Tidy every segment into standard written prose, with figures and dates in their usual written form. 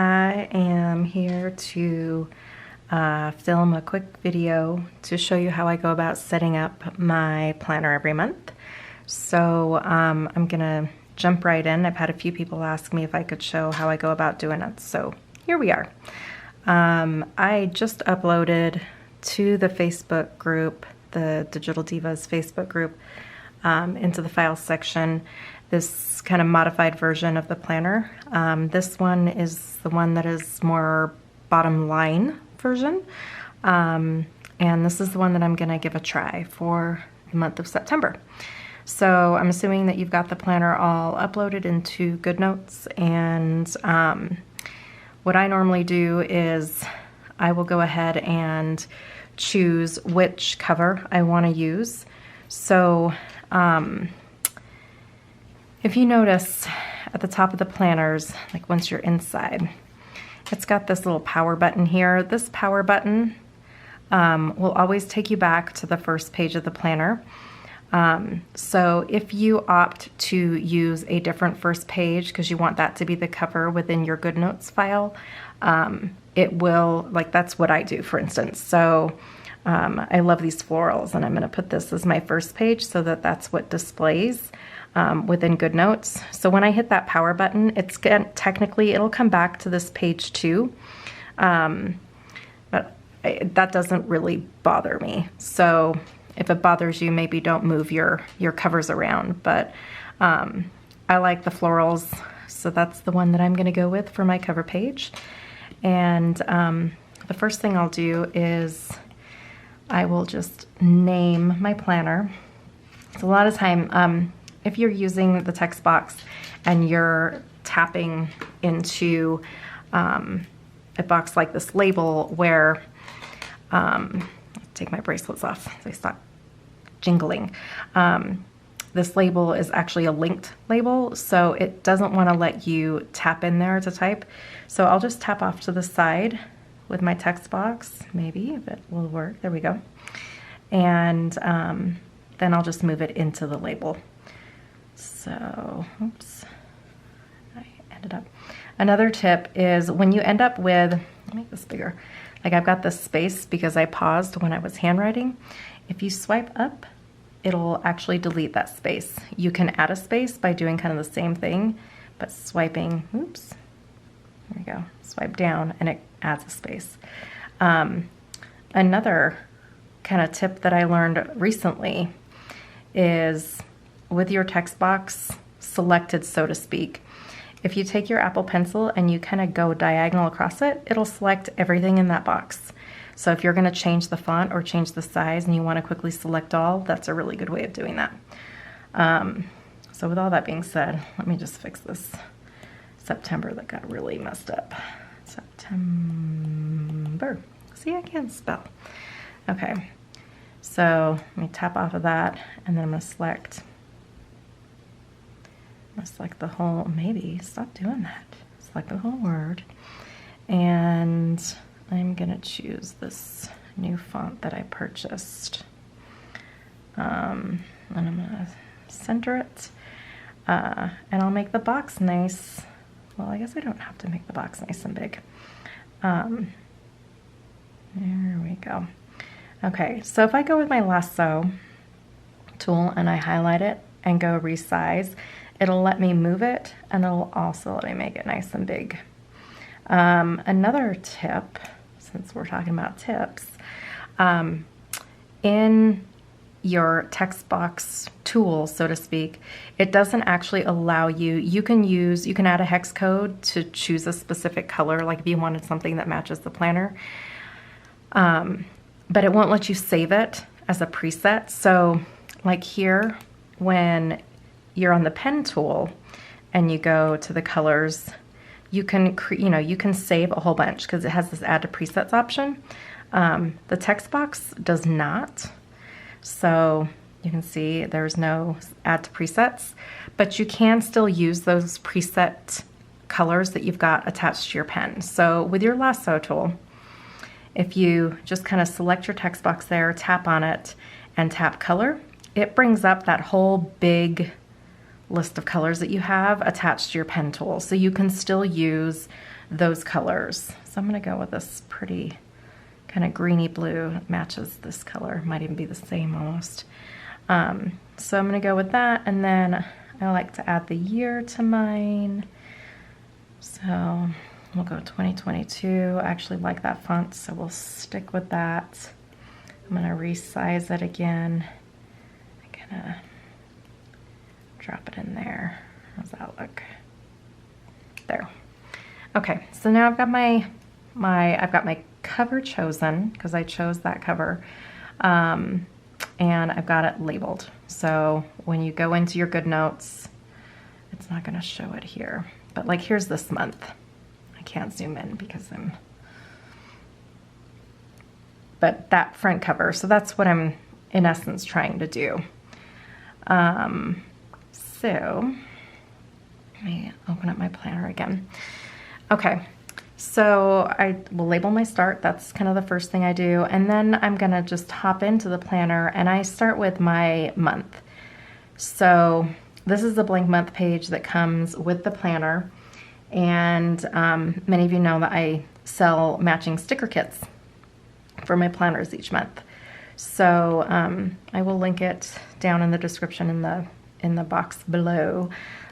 I am here to film a quick video to show you how I go about setting up my planner every month. So I'm gonna jump right in. I've had a few people ask me if I could show how I go about doing it, so here we are. I just uploaded to the Facebook group, the Digital Divas Facebook group, into the files section, this kind of modified version of the planner. This one is the one that is more bottom line version. And this is the one that I'm gonna give a try for the month of September. So I'm assuming that you've got the planner all uploaded into Goodnotes, and what I normally do is I will go ahead and choose which cover I want to use. So if you notice at the top of the planners, like once you're inside, it's got this little power button here. This power button will always take you back to the first page of the planner. So if you opt to use a different first page because you want that to be the cover within your Goodnotes file, it will, like that's what I do, for instance. So I love these florals, and I'm going to put this as my first page so that that's what displays within Goodnotes. So when I hit that power button, it's technically it'll come back to this page too, but that doesn't really bother me. So if it bothers you, maybe don't move your covers around. But I like the florals, so that's the one that I'm going to go with for my cover page. And the first thing I'll do is I will just name my planner. So a lot of time, if you're using the text box and you're tapping into a box like this label where, take my bracelets off so they stop jingling. This label is actually a linked label, so it doesn't want to let you tap in there to type. So I'll just tap off to the side with my text box, maybe if it will work. There we go. And then I'll just move it into the label. So, oops, I ended up. Another tip is when you end up with, let me make this bigger. Like I've got this space because I paused when I was handwriting. If you swipe up, it'll actually delete that space. You can add a space by doing kind of the same thing, but swiping, oops, there we go, swipe down and it adds a space. Another kind of tip that I learned recently is with your text box selected, so to speak, if you take your Apple Pencil and you kind of go diagonal across it, it'll select everything in that box. So if you're going to change the font or change the size and you want to quickly select all, that's a really good way of doing that. So with all that being said, let me just fix this September that got really messed up. September. See, I can't spell. Okay, so let me tap off of that, and then I'm going to select the whole, maybe, stop doing that. Select the whole word, and I'm gonna choose this new font that I purchased. And I'm gonna center it, and I'll make the box nice. Well, I guess I don't have to make the box nice and big. There we go. Okay, so if I go with my lasso tool and I highlight it and go resize, it'll let me move it, and it'll also let me make it nice and big. Another tip, since we're talking about tips, in your text box tool, so to speak, it doesn't actually allow you, you can add a hex code to choose a specific color, like if you wanted something that matches the planner, but it won't let you save it as a preset. So like here, when you're on the pen tool and you go to the colors, you can you can save a whole bunch because it has this add to presets option. The text box does not, so you can see there's no add to presets, but you can still use those preset colors that you've got attached to your pen. So with your lasso tool, if you just kind of select your text box there, tap on it, and tap color, it brings up that whole big list of colors that you have attached to your pen tool. So you can still use those colors. So I'm gonna go with this pretty kind of greeny blue. It matches this color, might even be the same almost. So I'm gonna go with that, and then I like to add the year to mine. So we'll go 2022. I actually like that font, so we'll stick with that. I'm gonna resize it again. I'm gonna drop it in there. How's that look? There. Okay, so now I've got my cover chosen, because I chose that cover, and I've got it labeled. So when you go into your Goodnotes, it's not gonna show it here, but like here's this month. I can't zoom in because but that front cover, so that's what I'm in essence trying to do. So let me open up my planner again. Okay, so I will label my start. That's kind of the first thing I do. And then I'm gonna just hop into the planner and I start with my month. So this is the blank month page that comes with the planner. And many of you know that I sell matching sticker kits for my planners each month. So I will link it down in the description in the box below.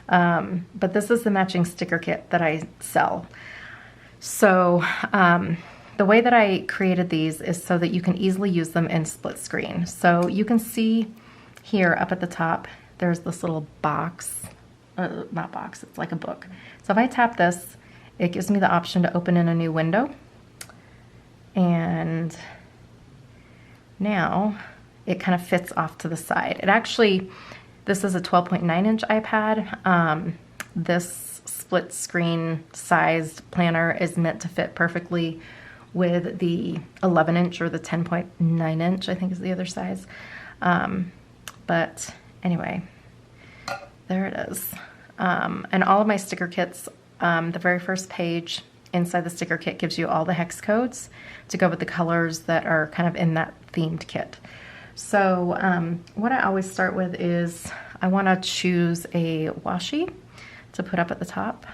But this is the matching sticker kit that I sell. So the way that I created these is so that you can easily use them in split screen. So you can see here up at the top, there's this little box, not box, it's like a book. So if I tap this, it gives me the option to open in a new window. And now it kind of fits off to the side. It actually, this is a 12.9-inch iPad. This split screen sized planner is meant to fit perfectly with the 11-inch or the 10.9-inch, I think is the other size. But anyway, there it is. And all of my sticker kits, the very first page inside the sticker kit gives you all the hex codes to go with the colors that are kind of in that themed kit. So what I always start with is I want to choose a washi to put up at the top,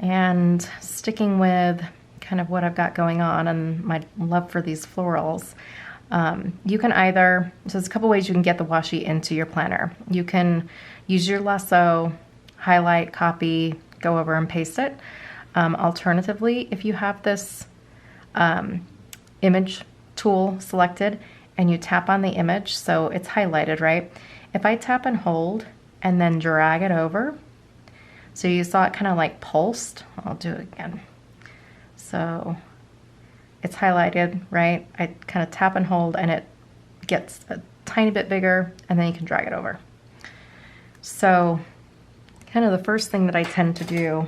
and sticking with kind of what I've got going on and my love for these florals. You can either, so there's a couple ways you can get the washi into your planner. You can use your lasso, highlight, copy, go over and paste it. Alternatively, if you have this image tool selected and you tap on the image, so it's highlighted, right? If I tap and hold and then drag it over, so you saw it kind of like pulsed, I'll do it again. So it's highlighted, right? I kind of tap and hold and it gets a tiny bit bigger, and then you can drag it over. So kind of the first thing that I tend to do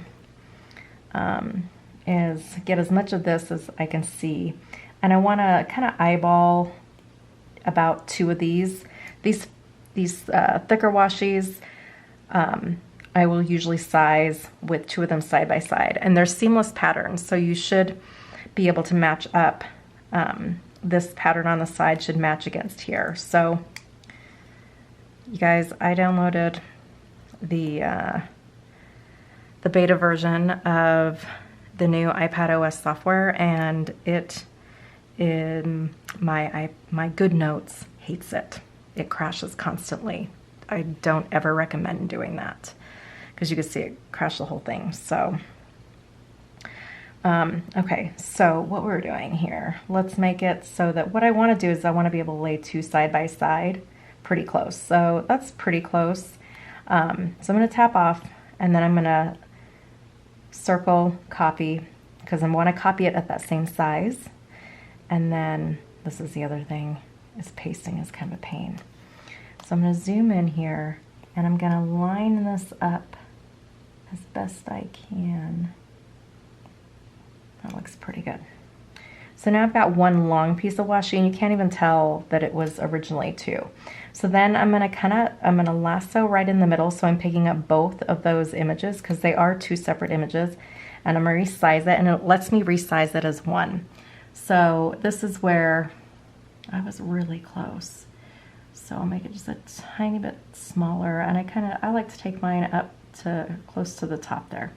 is get as much of this as I can see. And I want to kind of eyeball about 2 of these. These thicker washies, I will usually size with 2 of them side by side. And they're seamless patterns, so you should be able to match up. This pattern on the side should match against here. So you guys, I downloaded the beta version of the new iPad OS software, and my Goodnotes hates it. It crashes constantly. I don't ever recommend doing that because you can see it crash the whole thing. So, okay, so what we're doing here, let's make it so that what I want to do is I want to be able to lay 2 side by side pretty close. So that's pretty close. So I'm going to tap off, and then I'm going to circle copy because I want to copy it at that same size. And then this is the other thing, is pasting is kind of a pain. So I'm going to zoom in here and I'm going to line this up as best I can. That looks pretty good. So now I've got 1 long piece of washi, and you can't even tell that it was originally 2. So then I'm going to lasso right in the middle, so I'm picking up both of those images because they are 2 separate images, and I'm going to resize it, and it lets me resize it as 1. So this is where I was really close. So I'll make it just a tiny bit smaller, and I like to take mine up to close to the top there.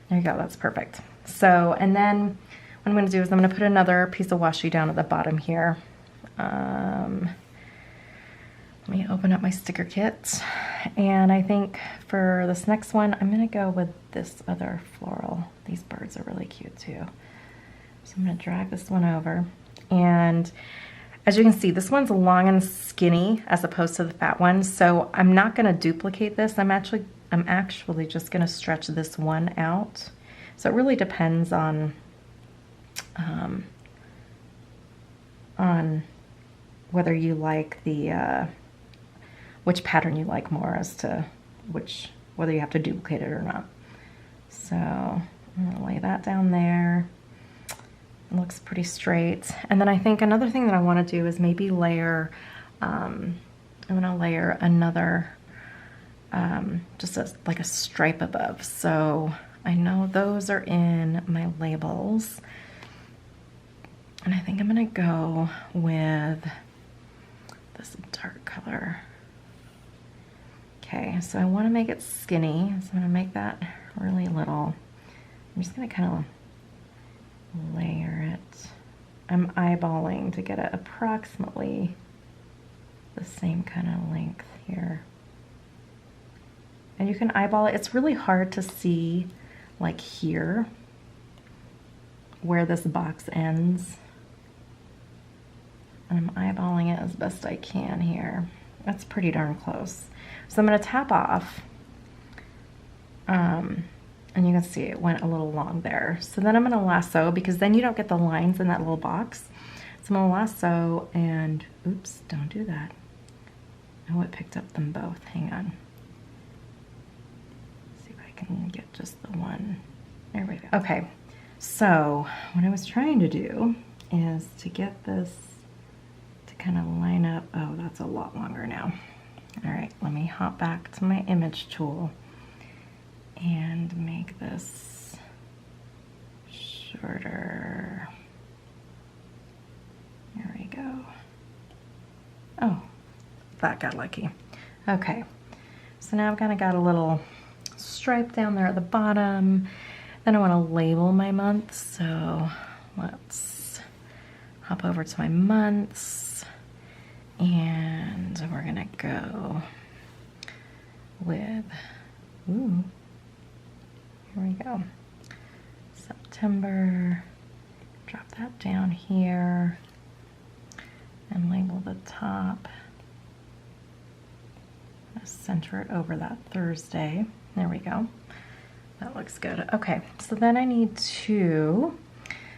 There you go, that's perfect. So, and then what I'm gonna do is I'm gonna put another piece of washi down at the bottom here. Let me open up my sticker kit. And I think for this next one, I'm gonna go with this other floral. These birds are really cute too. So I'm gonna drag this one over. And as you can see, this one's long and skinny as opposed to the fat one. So I'm not gonna duplicate this. I'm actually just gonna stretch this one out. So it really depends on whether you like the, which pattern you like more as to whether you have to duplicate it or not. So I'm gonna lay that down there. It looks pretty straight. And then I think another thing that I wanna do is maybe layer, I'm gonna layer another, just like a stripe above. So I know those are in my labels. And I think I'm gonna go with this dark color. Okay, so I wanna make it skinny. So I'm gonna make that really little. I'm just gonna kind of layer it. I'm eyeballing to get it approximately the same kind of length here. And you can eyeball it. It's really hard to see like here where this box ends. And I'm eyeballing it as best I can here. That's pretty darn close. So I'm gonna tap off. And you can see it went a little long there. So then I'm gonna lasso, because then you don't get the lines in that little box. So I'm gonna lasso and, oops, don't do that. Oh, it picked up them both, hang on. Let's see if I can get just the one. There we go. Okay, so what I was trying to do is to get this to kind of line up. Oh, that's a lot longer now. All right, let me hop back to my image tool and make this shorter. There we go. Oh, that got lucky. Okay, so now I've kind of got a little stripe down there at the bottom. Then I want to label my months, so let's hop over to my months, and we're gonna go with, ooh, here we go, September. Drop that down here and label the top. Center it over that Thursday. There we go. That looks good. Okay, so then I need to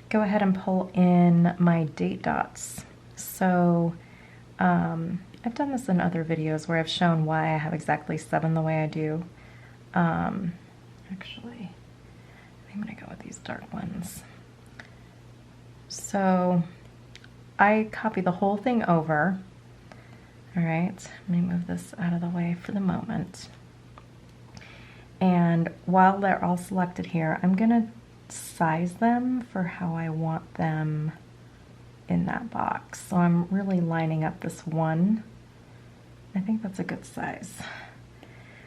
go ahead and pull in my date dots. So I've done this in other videos where I've shown why I have exactly 7 the way I do. Actually, I'm gonna go with these dark ones. So I copy the whole thing over. All right, let me move this out of the way for the moment. And while they're all selected here, I'm gonna size them for how I want them in that box. So I'm really lining up this one. I think that's a good size.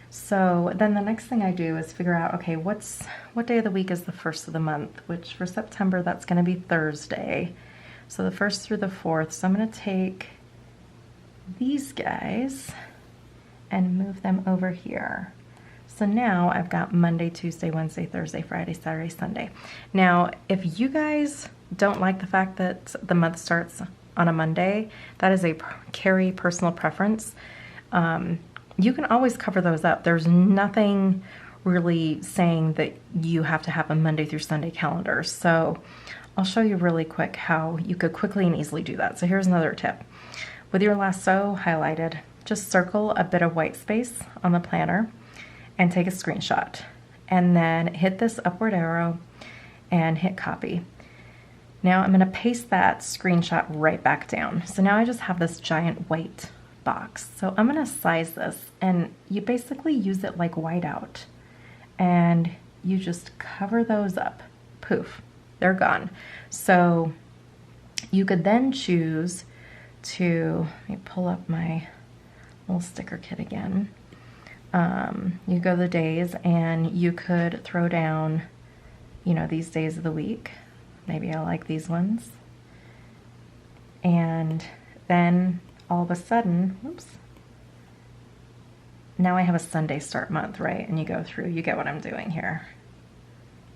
So then the next thing I do is figure out, okay, what day of the week is the first of the month, which for September, that's gonna be Thursday. So the 1st through the 4th. So I'm gonna take these guys and move them over here. So now I've got Monday, Tuesday, Wednesday, Thursday, Friday, Saturday, Sunday. Now, if you guys don't like the fact that the month starts on a Monday, that is a Carrie personal preference. You can always cover those up. There's nothing really saying that you have to have a Monday through Sunday calendar. So I'll show you really quick how you could quickly and easily do that. So here's another tip. With your lasso highlighted, just circle a bit of white space on the planner and take a screenshot. And then hit this upward arrow and hit copy. Now I'm gonna paste that screenshot right back down. So now I just have this giant white box. So I'm gonna size this, and you basically use it like whiteout. And you just cover those up. Poof, they're gone. So you could then choose to, let me pull up my little sticker kit again. You go the days, and you could throw down you know, these days of the week. Maybe I like these ones. And then all of a sudden, oops, now I have a Sunday start month, right? And you go through, you get what I'm doing here.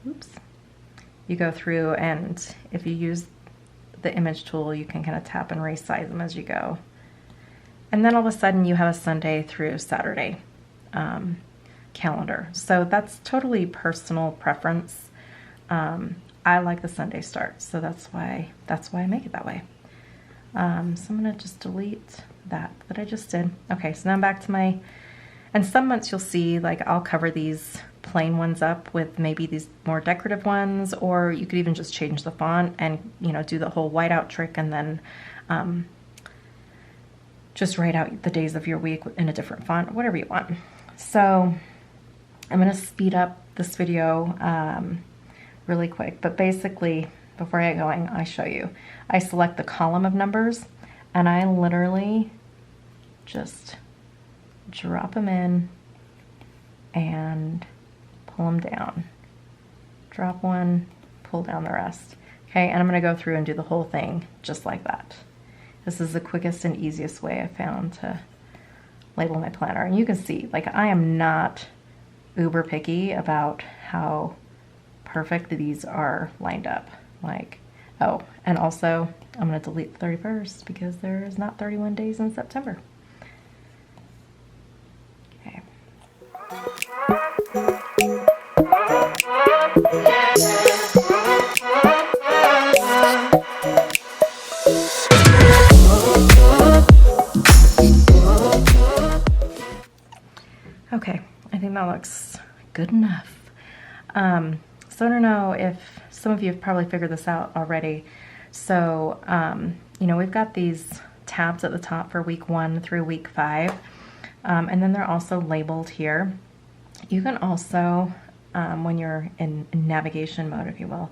Oops. You go through, and if you use the image tool, you can kind of tap and resize them as you go. And then all of a sudden you have a Sunday through Saturday calendar. So that's totally personal preference. I like the Sunday start, so that's why I make it that way. So I'm gonna just delete that I just did. Okay, so now I'm back to my, and some months you'll see like I'll cover these plain ones up with maybe these more decorative ones, or you could even just change the font and, you know, do the whole whiteout trick and then just write out the days of your week in a different font, whatever you want. So I'm gonna speed up this video really quick, but basically, before I get going, I show you. I select the column of numbers and I literally just drop them in and pull them down. Drop one, pull down the rest. Okay, and I'm gonna go through and do the whole thing just like that. This is the quickest and easiest way I found to label my planner. And you can see, like, I am not uber picky about how perfect these are lined up. Like, oh, and also I'm gonna delete the 31st because there is not 31 days in September. Okay. Okay, I think that looks good enough. So I don't know if some of you have probably figured this out already. So, you know, we've got these tabs at the top for week 1 through week 5. And then they're also labeled here. You can also, when you're in navigation mode, if you will,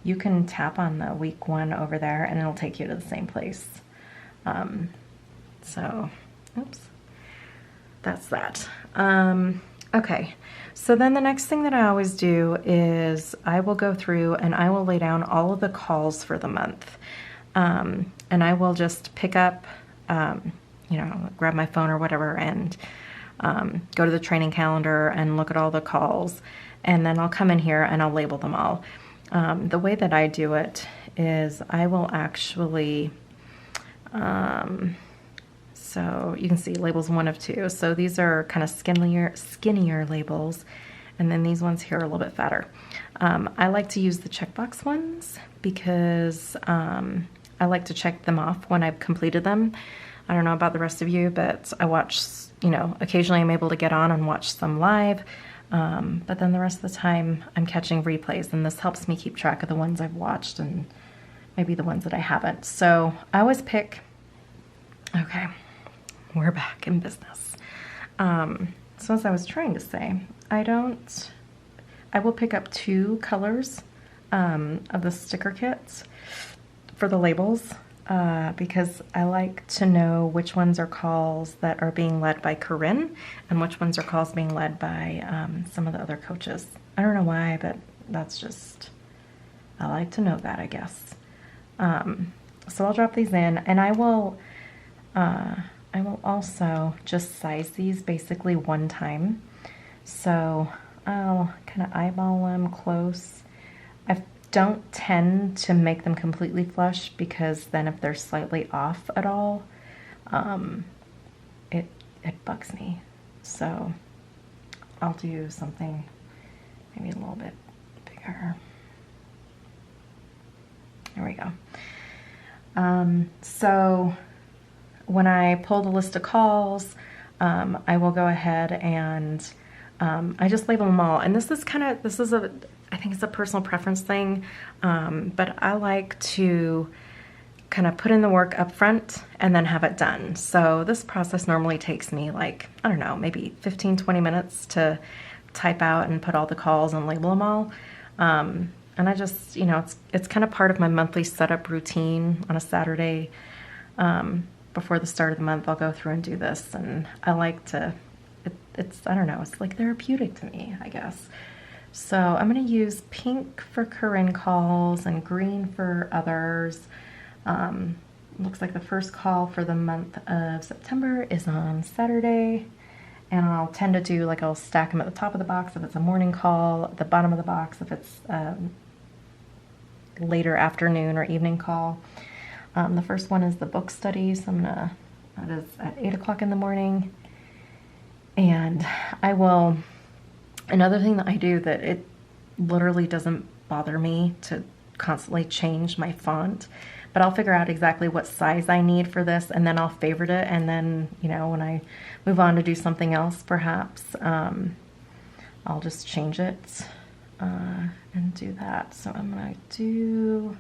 you can tap on the week 1 over there and it'll take you to the same place. So, oops, that's that. Okay, so then the next thing that I always do is I will go through and I will lay down all of the calls for the month. And I will just pick up, you know, grab my phone or whatever and go to the training calendar and look at all the calls. And then I'll come in here and I'll label them all. The way that I do it is I will actually, so you can see labels 1 of 2. So these are kind of skinnier labels. And then these ones here are a little bit fatter. I like to use the checkbox ones because I like to check them off when I've completed them. I don't know about the rest of you, but I watch, you know, occasionally I'm able to get on and watch some live. But then the rest of the time I'm catching replays, and this helps me keep track of the ones I've watched and maybe the ones that I haven't. So I always pick, okay, we're back in business. So as I was trying to say, I will pick up 2 colors of the sticker kits for the labels because I like to know which ones are calls that are being led by Corinne and which ones are calls being led by some of the other coaches. I don't know why, but that's just, I like to know that, I guess. So I'll drop these in, and I will also just size these basically 1 time. So I'll kind of eyeball them close. I don't tend to make them completely flush because then if they're slightly off at all, it bugs me. So I'll do something maybe a little bit bigger. There we go. So when I pull the list of calls, I will go ahead and I just label them all. And I think it's a personal preference thing, but I like to kind of put in the work up front and then have it done. So this process normally takes me like, I don't know, maybe 15, 20 minutes to type out and put all the calls and label them all. And I just, you know, it's kind of part of my monthly setup routine on a Saturday. Before the start of the month, I'll go through and do this, and I like to, I don't know, it's like therapeutic to me, I guess. So I'm going to use pink for Corinne calls and green for others. Looks like the first call for the month of September is on Saturday. And I'll tend to do, like, I'll stack them at the top of the box if it's a morning call, at the bottom of the box if it's later afternoon or evening call. The first one is the book study, so that is at 8 o'clock in the morning. And I will, another thing that I do that it literally doesn't bother me to constantly change my font, but I'll figure out exactly what size I need for this, and then I'll favorite it, and then, you know, when I move on to do something else, perhaps, I'll just change it and do that. So I'm gonna do,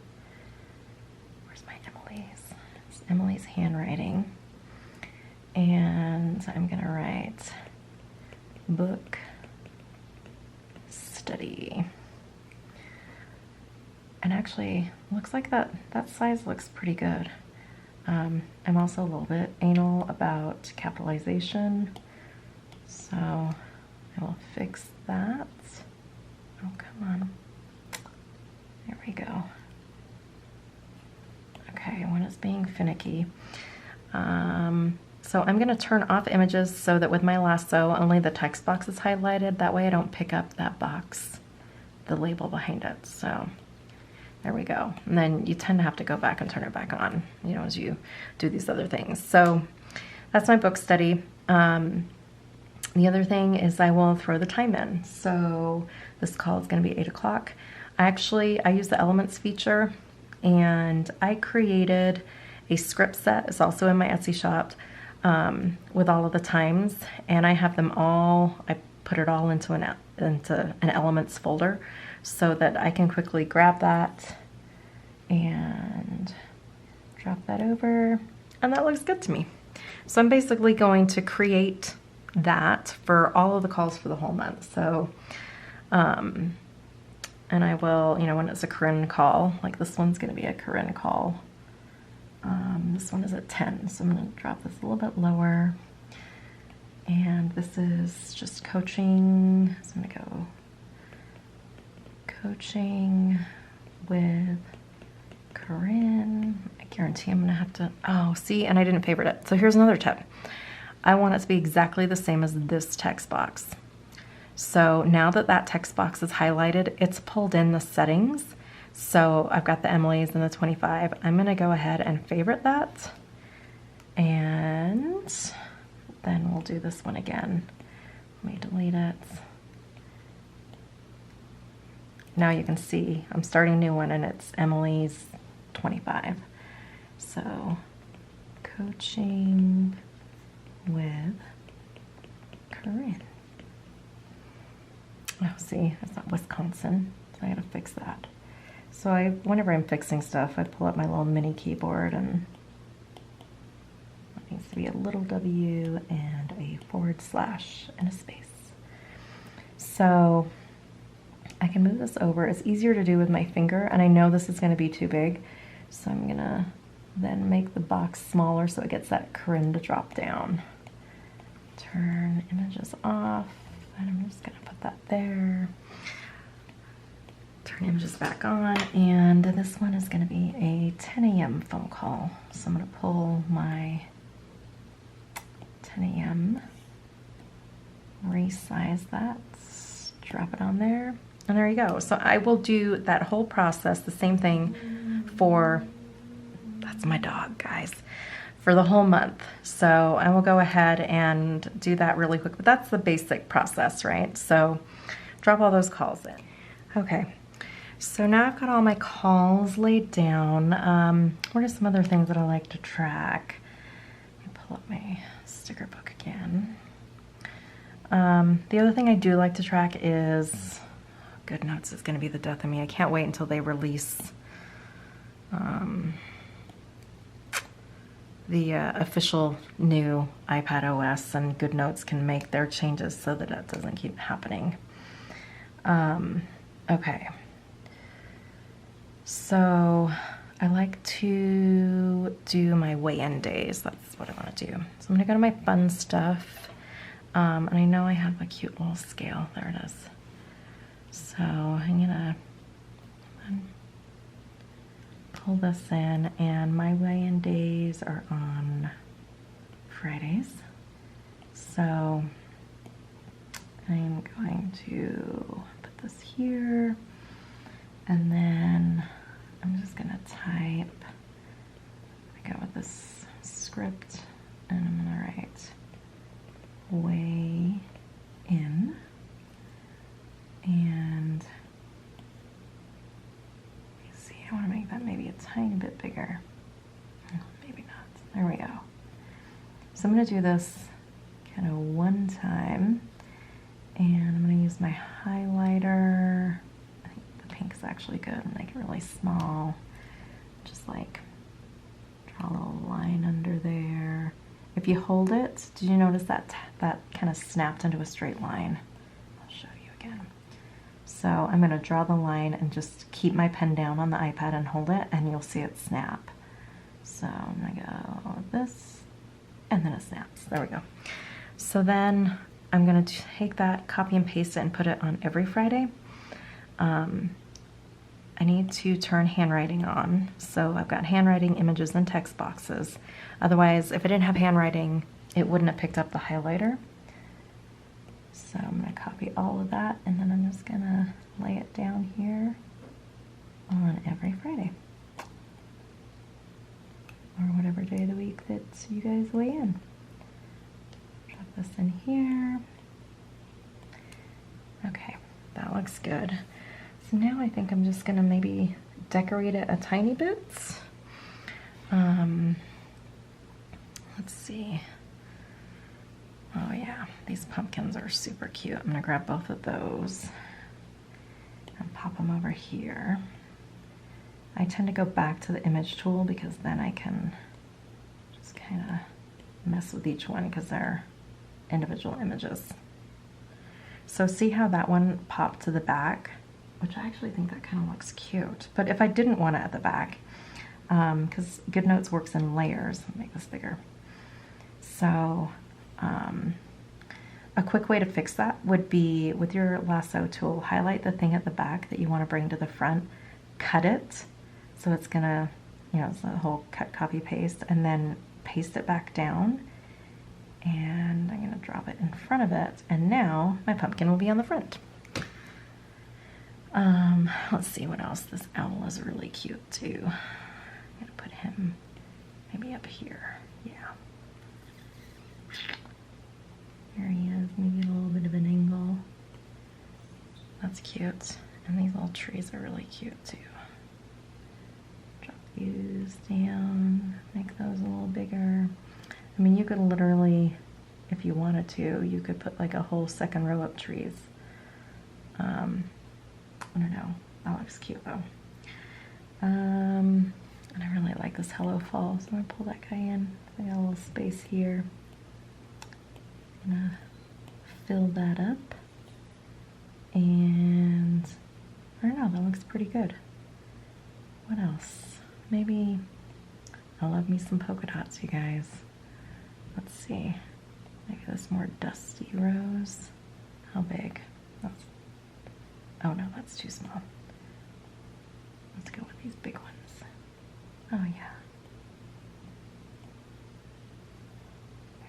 where's my Emily's? It's Emily's handwriting. And I'm gonna write book study. And actually, looks like that size looks pretty good. I'm also a little bit anal about capitalization, so I will fix that. Oh, come on. There we go. Okay, when it's being finicky. So I'm gonna turn off images so that with my lasso, only the text box is highlighted. That way I don't pick up that box, the label behind it. So there we go. And then you tend to have to go back and turn it back on, you know, as you do these other things. So that's my book study. The other thing is I will throw the time in. So this call is gonna be 8 o'clock. I use the Elements feature, and I created a script set. It's also in my Etsy shop with all of the times, and I have them all, I put it all into an Elements folder so that I can quickly grab that and drop that over, and that looks good to me. So I'm basically going to create that for all of the calls for the whole month. So, and I will, you know, when it's a Corinne call, like this one's gonna be a Corinne call. This one is at 10, so I'm going to drop this a little bit lower. And this is just coaching. So I'm going to go coaching with Corinne. I guarantee I'm going to have to, oh, see, and I didn't favorite it. So here's another tip. I want it to be exactly the same as this text box. So now that that text box is highlighted, it's pulled in the settings. So I've got the Emily's and the 25. I'm gonna go ahead and favorite that. And then we'll do this one again. Let me delete it. Now you can see I'm starting a new one, and it's Emily's 25. So coaching with Corinne. Oh, see, it's not Wisconsin, so I gotta fix that. So whenever I'm fixing stuff, I pull up my little mini keyboard, and it needs to be a little W and a / and a space. So I can move this over. It's easier to do with my finger, and I know this is gonna be too big, so I'm gonna then make the box smaller so it gets that Corinne to drop down. Turn images off, and I'm just gonna put that there. Turn images back on, and this one is going to be a 10 a.m. phone call. So I'm going to pull my 10 a.m., resize that, drop it on there, and there you go. So I will do that whole process, the same thing for, that's my dog, guys, for the whole month. So I will go ahead and do that really quick, but that's the basic process, right? So drop all those calls in. Okay. So now I've got all my calls laid down. What are some other things that I like to track? Let me pull up my sticker book again. The other thing I do like to track is, Goodnotes is going to be the death of me. I can't wait until they release the official new iPad OS, and Goodnotes can make their changes so that it doesn't keep happening. Okay. So I like to do my weigh-in days. That's what I want to do. So I'm gonna go to my fun stuff. And I know I have a cute little scale. There it is. So I'm gonna pull this in, and my weigh-in days are on Fridays. So I'm going to put this here, and then I'm just gonna type, I go with this script, and I'm gonna write weigh in, and let's see, I wanna make that maybe a tiny bit bigger. Maybe not, there we go. So I'm gonna do this kind of one time, and I'm gonna use my highlighter. I think the pink is actually good. Make it really small. Just like draw a little line under there. If you hold it, did you notice that that kind of snapped into a straight line? I'll show you again. So I'm gonna draw the line and just keep my pen down on the iPad and hold it, and you'll see it snap. So I'm gonna go with this, and then it snaps. There we go. So then I'm gonna take that, copy and paste it, and put it on every Friday. I need to turn handwriting on. So I've got handwriting, images, and text boxes. Otherwise, if I didn't have handwriting, it wouldn't have picked up the highlighter. So I'm gonna copy all of that, and then I'm just gonna lay it down here on every Friday. Or whatever day of the week that you guys weigh in. Drop this in here. Okay, that looks good. So now I think I'm just gonna maybe decorate it a tiny bit. Let's see. Oh yeah, these pumpkins are super cute. I'm gonna grab both of those and pop them over here. I tend to go back to the image tool because then I can just kind of mess with each one because they're individual images. So see how that one popped to the back, which I actually think that kind of looks cute. But if I didn't want it at the back, because Goodnotes works in layers, let me make this bigger. So a quick way to fix that would be with your lasso tool, highlight the thing at the back that you want to bring to the front, cut it. So it's gonna, you know, it's a whole cut, copy, paste, and then paste it back down. And I'm gonna drop it in front of it. And now my pumpkin will be on the front. Let's see what else. This owl is really cute too. I'm gonna put him maybe up here. Yeah. Here he is, maybe a little bit of an angle. That's cute. And these little trees are really cute too. Drop these down, make those a little bigger. I mean, you could literally, if you wanted to, you could put like a whole second row of trees. I don't know, that looks cute though. And I really like this Hello Fall, so I'm gonna pull that guy in. I got a little space here. I'm gonna fill that up. And I don't know, that looks pretty good. What else? Maybe, I love me some polka dots, you guys. Let's see, maybe this more dusty rose. How big? That's, oh no, that's too small. Let's go with these big ones. Oh yeah.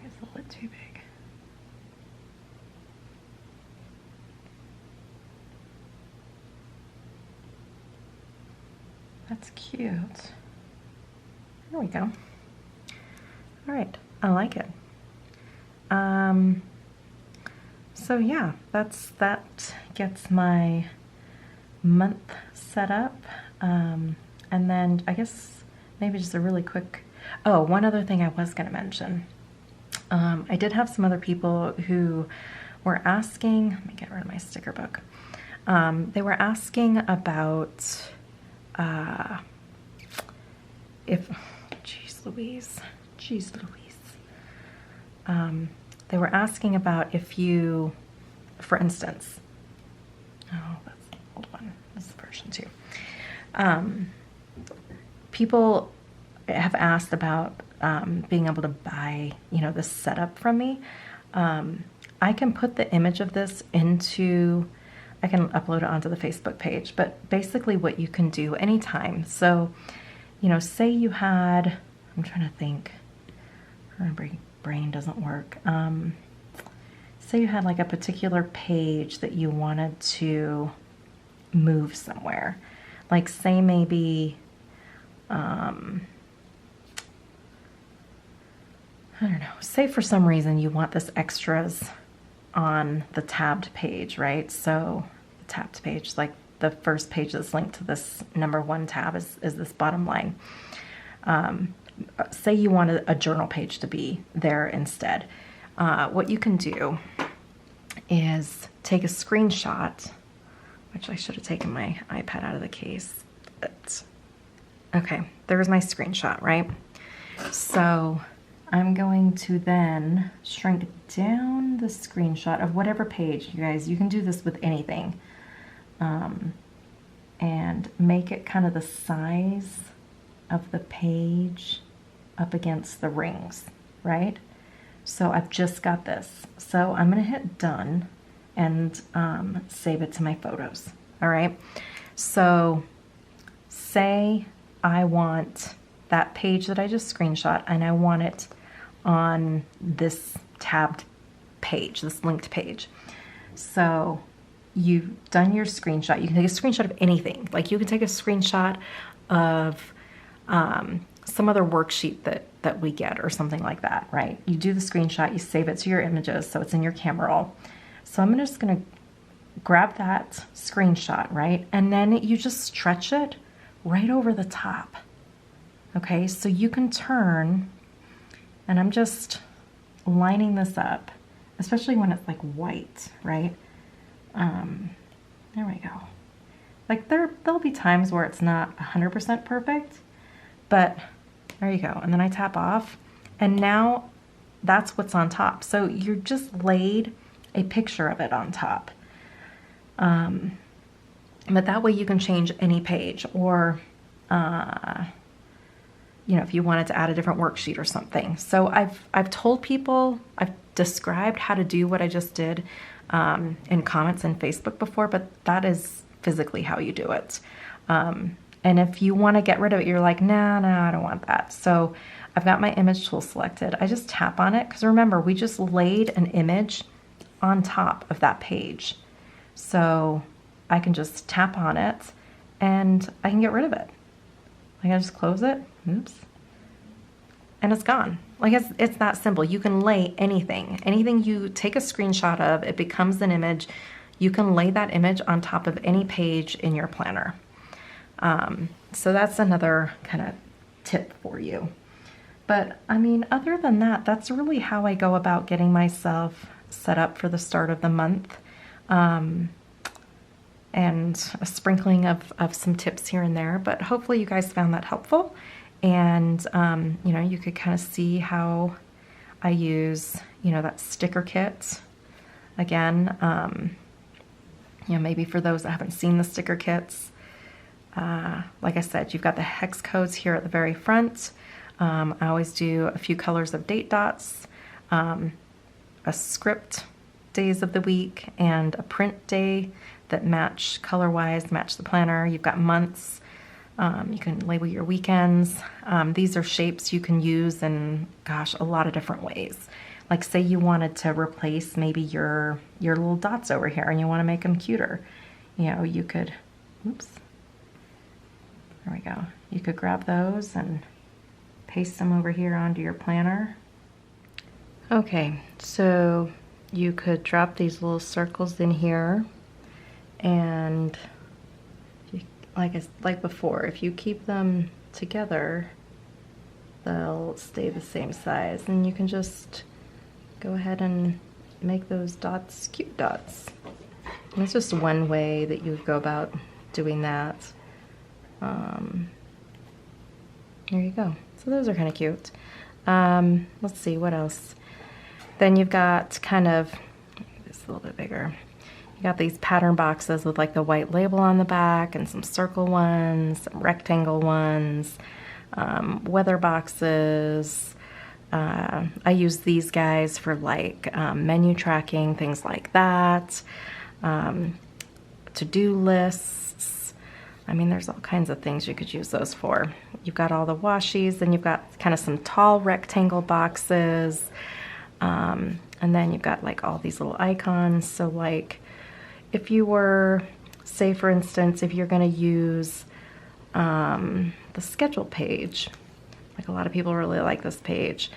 It's a little bit too big. That's cute. There we go. All right, I like it. So yeah, that gets my month set up. And then I guess maybe just a really quick, oh, one other thing I was gonna mention. I did have some other people who were asking, let me get rid of my sticker book. They were asking about if, geez Louise. They were asking about if you, for instance, oh, that's the old one, this is version 2. People have asked about being able to buy, you know, this setup from me. I can put the image of this into I can upload it onto the Facebook page, but basically what you can do anytime. So, you know, say you had, I'm trying to think, my brain doesn't work. Say you had like a particular page that you wanted to move somewhere. Like say maybe, I don't know, say for some reason you want this extras on the tabbed page, right? So the tabbed page, like the first page that's linked to this #1 tab is this bottom line. Say you wanted a journal page to be there instead. What you can do is take a screenshot, which I should have taken my iPad out of the case. But, okay, there's my screenshot, right? So I'm going to then shrink down the screenshot of whatever page, you guys. You can do this with anything. And make it kind of the size of the page up against the rings, right? So I've just got this. So I'm gonna hit done and save it to my photos, all right? So say I want that page that I just screenshot and I want it on this tabbed page, this linked page. So you've done your screenshot. You can take a screenshot of anything. Like you can take a screenshot of some other worksheet that we get or something like that, right? You do the screenshot, you save it to your images so it's in your camera roll. So I'm just gonna grab that screenshot, right? And then you just stretch it right over the top. Okay, so you can turn, and I'm just lining this up, especially when it's like white, right? There we go. Like there'll be times where it's not 100% perfect, but there you go. And then I tap off, and now that's what's on top. So you just laid a picture of it on top. But that way you can change any page, or you know, if you wanted to add a different worksheet or something. So I've told people, I've described how to do what I just did in comments in Facebook before, but that is physically how you do it. And if you want to get rid of it, you're like, nah, I don't want that. So I've got my image tool selected. I just tap on it, because remember, we just laid an image on top of that page. So I can just tap on it and I can get rid of it. I can just close it, oops, and it's gone. Like it's that simple. You can lay anything you take a screenshot of, it becomes an image. You can lay that image on top of any page in your planner. So that's another kind of tip for you. But I mean, other than that, that's really how I go about getting myself set up for the start of the month. And a sprinkling of some tips here and there, but hopefully you guys found that helpful. And, you know, you could kind of see how I use, you know, that sticker kit. Again, you know, maybe for those that haven't seen the sticker kits, like I said, you've got the hex codes here at the very front. I always do a few colors of date dots, a script days of the week, and a print day that match color-wise, match the planner. You've got months. You can label your weekends. These are shapes you can use in, gosh, a lot of different ways. Like say you wanted to replace maybe your little dots over here and you want to make them cuter. You know, you could, oops, there we go. You could grab those and paste them over here onto your planner. Okay, so you could drop these little circles in here, and like before, if you keep them together, they'll stay the same size, and you can just go ahead and make those dots cute dots. And it's just one way that you would go about doing that. There you go. So those are kind of cute. Let's see, what else? Then you've got kind of, it's a little bit bigger. You got these pattern boxes with like the white label on the back, and some circle ones, some rectangle ones, weather boxes. I use these guys for like menu tracking, things like that. to-do lists. I mean, there's all kinds of things you could use those for. You've got all the washies, then you've got kind of some tall rectangle boxes. And then you've got like all these little icons. So like if you were, say for instance, if you're going to use the schedule page, like a lot of people really like this page.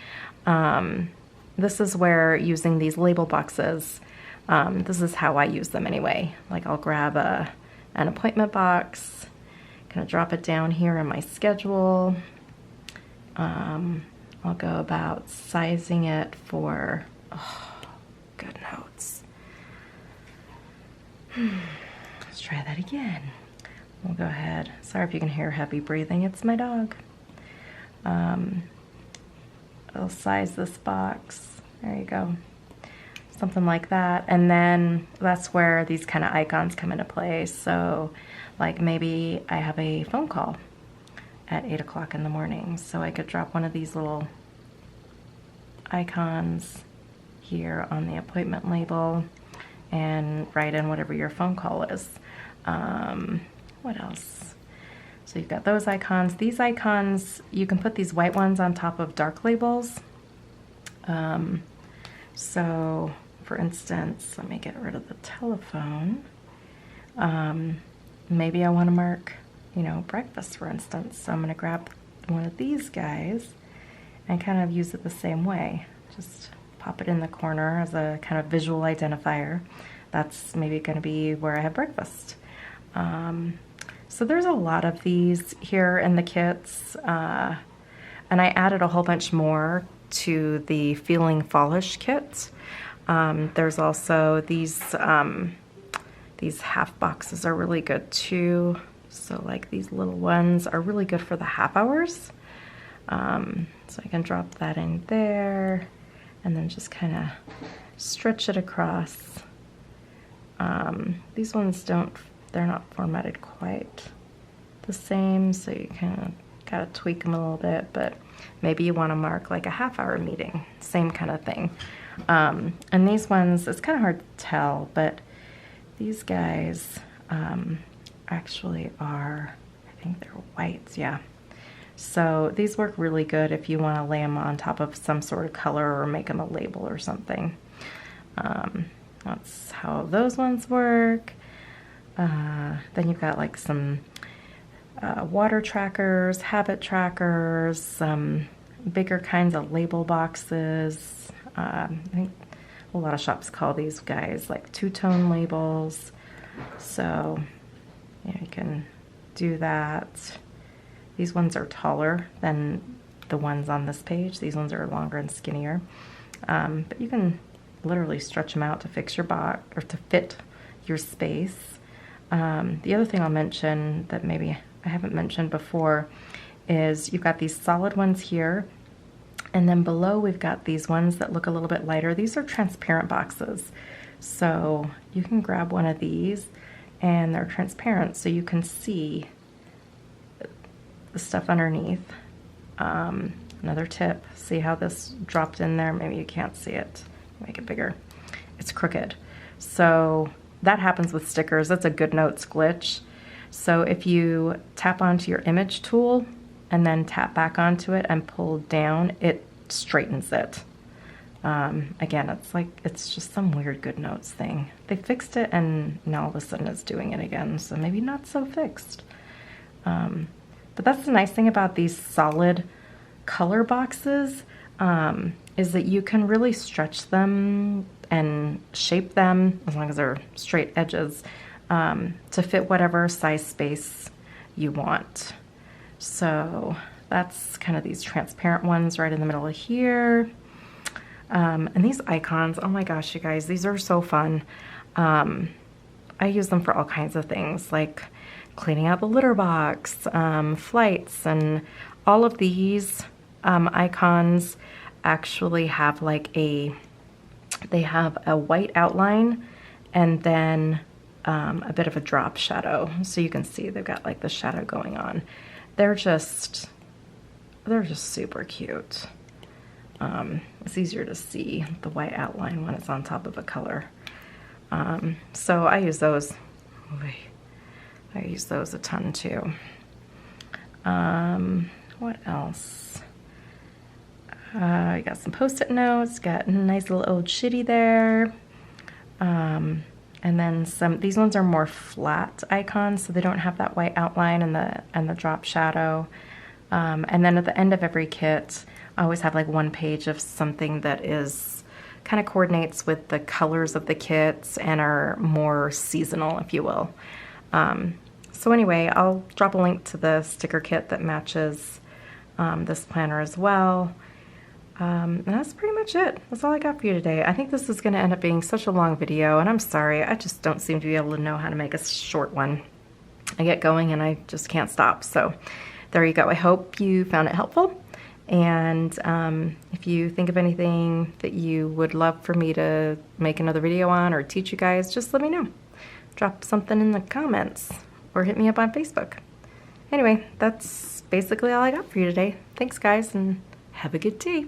This is where using these label boxes, this is how I use them anyway. Like I'll grab an appointment box, kind of drop it down here in my schedule. I'll go about sizing it for, Goodnotes. Let's try that again. We'll go ahead. Sorry if you can hear heavy breathing, it's my dog. I'll size this box. There you go. Something like that. And then that's where these kind of icons come into play. So like maybe I have a phone call at 8 o'clock in the morning. So I could drop one of these little icons here on the appointment label and write in whatever your phone call is. What else? So you've got those icons. These icons, you can put these white ones on top of dark labels. So for instance, let me get rid of the telephone. Maybe I want to mark, you know, breakfast, for instance. So I'm going to grab one of these guys and kind of use it the same way. Just pop it in the corner as a kind of visual identifier. That's maybe going to be where I have breakfast. So there's a lot of these here in the kits, and I added a whole bunch more to the Feeling Fallish kit. There's also these half boxes are really good too. So like these little ones are really good for the half hours. So I can drop that in there and then just kind of stretch it across. These ones they're not formatted quite the same, so you kind of gotta tweak them a little bit, but maybe you want to mark like a half-hour meeting, same kind of thing. And these ones, it's kind of hard to tell, but these guys actually are, I think they're whites, yeah. So these work really good if you want to lay them on top of some sort of color or make them a label or something. That's how those ones work. Then you've got like some water trackers, habit trackers, some bigger kinds of label boxes. I think a lot of shops call these guys like two-tone labels. So yeah, you can do that. These ones are taller than the ones on this page. These ones are longer and skinnier. But you can literally stretch them out to fix your box or to fit your space. The other thing I'll mention that maybe I haven't mentioned before is you've got these solid ones here, and then below we've got these ones that look a little bit lighter. These are transparent boxes. So you can grab one of these and they're transparent so you can see the stuff underneath. Another tip, see how this dropped in there? Maybe you can't see it. Make it bigger. It's crooked. So that happens with stickers. That's a Goodnotes glitch. So if you tap onto your image tool and then tap back onto it and pull down, it straightens it. Again, it's just some weird Goodnotes thing. They fixed it and now all of a sudden it's doing it again. So maybe not so fixed. But that's the nice thing about these solid color boxes, is that you can really stretch them and shape them, as long as they're straight edges, to fit whatever size space you want. So that's kind of these transparent ones right in the middle of here. And these icons, oh my gosh, you guys, these are so fun. I use them for all kinds of things, like cleaning out the litter box, flights, and all of these icons actually have like they have a white outline and then a bit of a drop shadow. So you can see they've got like the shadow going on. They're just super cute. It's easier to see the white outline when it's on top of a color. So I use those I use those a ton too. What else? I got some Post-it notes, got a nice little old shitty there. And then some, these ones are more flat icons, so they don't have that white outline and the drop shadow. And then at the end of every kit, I always have like one page of something that is kind of coordinates with the colors of the kits and are more seasonal, if you will. So anyway, I'll drop a link to the sticker kit that matches this planner as well. And that's pretty much it. That's all I got for you today. I think this is going to end up being such a long video, and I'm sorry, I just don't seem to be able to know how to make a short one. I get going and I just can't stop. So there you go. I hope you found it helpful. And if you think of anything that you would love for me to make another video on or teach you guys, just let me know. Drop something in the comments or hit me up on Facebook. Anyway, that's basically all I got for you today. Thanks guys, and have a good day.